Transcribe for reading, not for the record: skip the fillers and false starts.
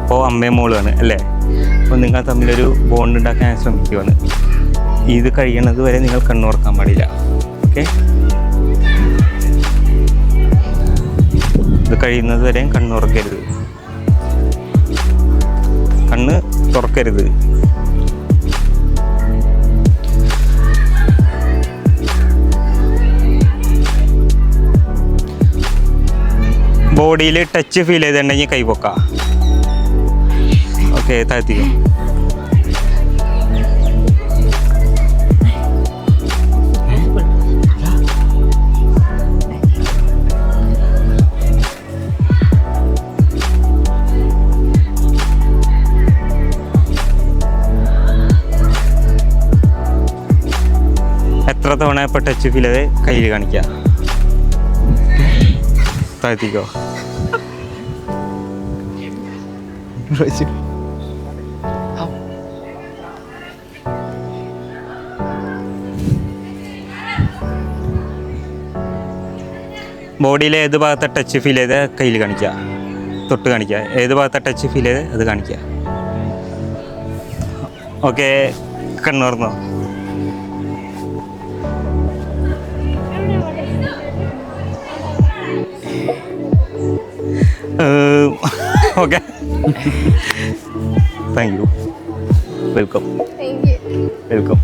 അപ്പോൾ അമ്മയും മോളുമാണ് അല്ലേ? അപ്പോൾ നിങ്ങൾ തമ്മിലൊരു ബോണ്ട് ഉണ്ടാക്കാൻ ശ്രമിക്കുകയാണ്. ഇത് കഴിയണത് വരെ നിങ്ങൾ കണ്ണുറക്കാൻ പാടില്ല. ഓക്കെ? ഇത് കഴിയുന്നത് വരെയും കണ്ണുറക്കരുത്, കണ്ണ് തുറക്കരുത്. ബോഡിയിൽ ടച്ച് ഫീൽ ചെയ്തിട്ടുണ്ടെങ്കിൽ കൈ പൊക്കാം. ഓക്കെ, താഴ്ത്തിക്കും. എത്ര തവണ ഇപ്പോൾ ടച്ച് ഫീൽ ചെയ്ത് കയ്യിൽ കാണിക്കുക. താഴ്ത്തിക്കോ. ബോഡിയിലെ ഏത് ഭാഗത്തെ ടച്ച് ഫീൽ ചെയ്ത് കയ്യിൽ കാണിക്കുക, തൊട്ട് കാണിക്കുക. ഏത് ഭാഗത്തെ ടച്ച് ഫീൽ ചെയ്ത് അത് കാണിക്കുക. ഓക്കെ, കണ്ണുറന്നോ? Okay, thank you. Welcome. Thank you. Welcome.